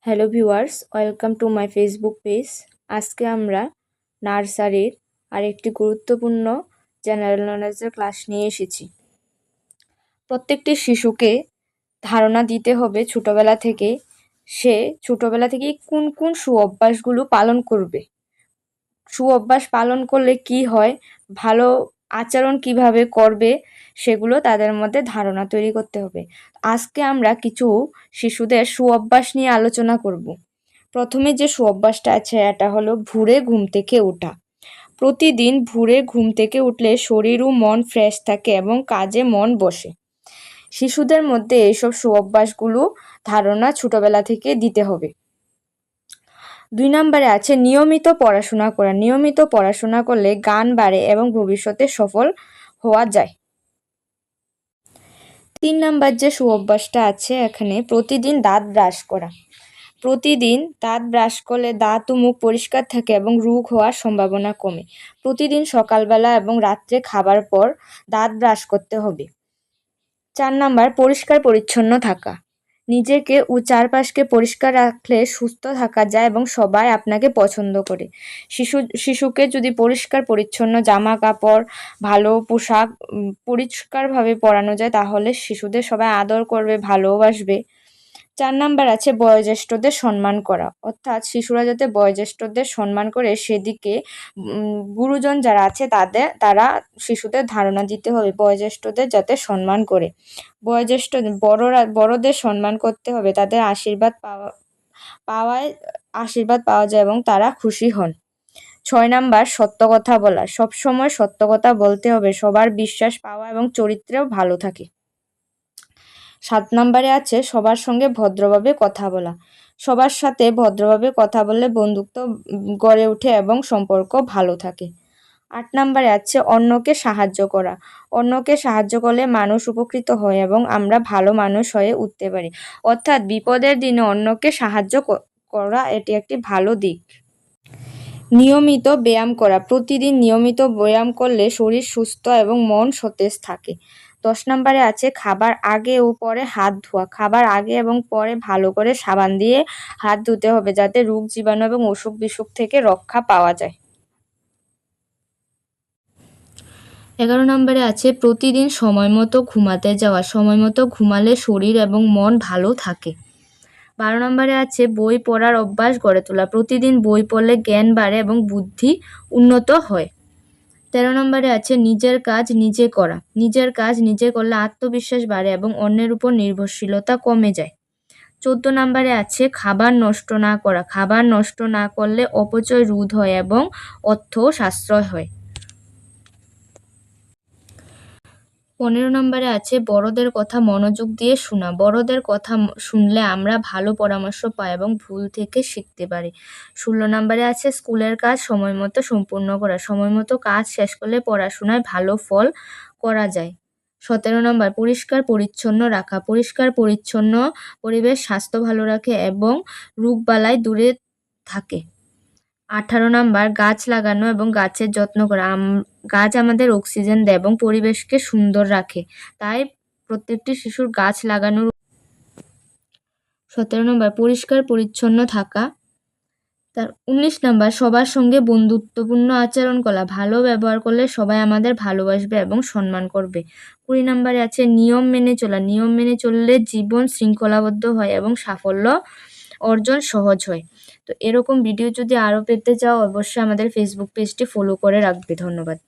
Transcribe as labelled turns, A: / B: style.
A: Hello viewers, welcome to my Facebook page. আজকে আমরা নার্সারির আরেকটি গুরুত্বপূর্ণ জেনারেল নলেজের ক্লাস নিয়ে এসেছি। প্রত্যেকটি শিশুকে ধারণা দিতে হবে ছোটবেলা থেকে সে ছোটবেলা থেকে কোন কোন সুঅভ্যাসগুলো পালন করবে, সুঅভ্যাস পালন করলে কি হয়, ভালো আচরণ কিভাবে করবে সেগুলো তাদের মধ্যে ধারণা তৈরি করতে হবে। আজকে আমরা কিছু শিশুদের সুঅভ্যাস নিয়ে আলোচনা করব। প্রথমে যে সুঅভ্যাসটা আছে এটা হলো ভোরে ঘুম থেকে ওঠা। প্রতিদিন ভোরে ঘুম থেকে উঠলে শরীর ও মন ফ্রেশ থাকে এবং কাজে মন বসে। শিশুদের মধ্যে এইসব সুঅভ্যাসগুলো ধারণা ছোটবেলা থেকে দিতে হবে। 2 নম্বরে আছে নিয়মিত পড়াশোনা করা। নিয়মিত পড়াশোনা করলে জ্ঞান বাড়ে এবং ভবিষ্যতে সফল হওয়া যায়। 3 নাম্বার যে সুঅভ্যাসটা আছে এখানে প্রতিদিন দাঁত ব্রাশ করা। প্রতিদিন দাঁত ব্রাশ করলে দাঁত ও মুখ পরিষ্কার থাকে এবং রোগ হওয়ার সম্ভাবনা কমে। প্রতিদিন সকালবেলা এবং রাত্রে খাবার পর দাঁত ব্রাশ করতে হবে। 4 নাম্বার পরিষ্কার পরিচ্ছন্ন থাকা। নিজেকে ও চারপাশকে পরিষ্কার রাখলে সুস্থ থাকা যায় এবং সবাই আপনাকে পছন্দ করে। শিশুকে যদি পরিষ্কার পরিচ্ছন্ন জামা কাপড়, ভালো পোশাক পরিষ্কারভাবে পরানো যায় তাহলে শিশুদের সবাই আদর করবে, ভালোবাসবে। 4 নাম্বার আছে বয়োজ্যেষ্ঠদের সম্মান করা, অর্থাৎ শিশুরা যাতে বয়োজ্যেষ্ঠদের সম্মান করে সেদিকে গুরুজন যারা আছে তারা শিশুদের ধারণা দিতে হবে বয়োজ্যেষ্ঠদের যাতে সম্মান করে। বড়দের সম্মান করতে হবে, তাদের আশীর্বাদ পাওয়া যায় এবং তারা খুশি হন। 6 নাম্বার সত্য কথা বলা। সবসময় সত্য কথা বলতে হবে, সবার বিশ্বাস পাওয়া এবং চরিত্রেও ভালো থাকে। 7 নাম্বারে আছে সবার সঙ্গে ভদ্রভাবে কথা বলা। সবার সাথে ভদ্রভাবে কথা বললে বন্ধুত্ব গড়ে ওঠে এবং সম্পর্ক ভালো থাকে। 8 নাম্বারে আছে অন্যকে সাহায্য করা। অন্যকে সাহায্য করলে মানুষ উপকৃত হয় এবং আমরা ভালো মানুষ হয়ে উঠতে পারি। অর্থাৎ বিপদের দিনে অন্যকে সাহায্য করা এটি একটি ভালো দিক। নিয়মিত ব্যায়াম করা। প্রতিদিন নিয়মিত ব্যায়াম করলে শরীর সুস্থ এবং মন সতেজ থাকে। 10 নাম্বারে আছে খাবার আগে ও পরে হাত ধোয়া। খাবার আগে এবং পরে ভালো করে সাবান দিয়ে হাত ধুতে হবে যাতে রোগ জীবাণু এবং অসুখ বিসুখ থেকে রক্ষা পাওয়া যায়। 11 নম্বরে আছে প্রতিদিন সময় মতো ঘুমাতে যাওয়া। সময় মতো ঘুমালে শরীর এবং মন ভালো থাকে। 12 নম্বরে আছে বই পড়ার অভ্যাস গড়ে তোলা। প্রতিদিন বই পড়লে জ্ঞান বাড়ে এবং বুদ্ধি উন্নত হয়। 13 নম্বরে আছে নিজের কাজ নিজে করা। নিজের কাজ নিজে করলে আত্মবিশ্বাস বাড়ে এবং অন্যের উপর নির্ভরশীলতা কমে যায়। 14 নম্বরে আছে খাবার নষ্ট না করা। খাবার নষ্ট না করলে অপচয় রোধ হয় এবং অর্থ সাশ্রয় হয়। 15 নম্বরে আছে বড়দের কথা মনোযোগ দিয়ে শোনা। বড়দের কথা শুনলে আমরা ভালো পরামর্শ পাই এবং ভুল থেকে শিখতে পারি। 16 নম্বরে আছে স্কুলের কাজ সময় মতো সম্পূর্ণ করা। সময় মতো কাজ শেষ করলে পড়াশোনায় ভালো ফল করা যায়। 17 নম্বর পরিষ্কার পরিচ্ছন্ন রাখা। পরিষ্কার পরিচ্ছন্ন পরিবেশ স্বাস্থ্য ভালো রাখে এবং রোগবালাই দূরে থাকে। 18 নাম্বার গাছ লাগানো এবং গাছের যত্ন করা। গাছ আমাদের অক্সিজেন দেয় এবং পরিবেশকে সুন্দর রাখে, তাই প্রত্যেকটি শিশুর গাছ লাগানোর। 17 নম্বর পরিষ্কার পরিচ্ছন্ন থাকা। 19 নাম্বার সবার সঙ্গে বন্ধুত্বপূর্ণ আচরণ করা। ভালো ব্যবহার করলে সবাই আমাদের ভালোবাসবে এবং সম্মান করবে। 20 নাম্বারে আছে নিয়ম মেনে চলা। নিয়ম মেনে চললে জীবন শৃঙ্খলাবদ্ধ হয় এবং সাফল্য অর্জন সহজ হয়। তো এরকম ভিডিও যদি আরও পেতে চাও অবশ্যই আমাদের ফেসবুক পেজটি ফলো করে রাখবে। ধন্যবাদ।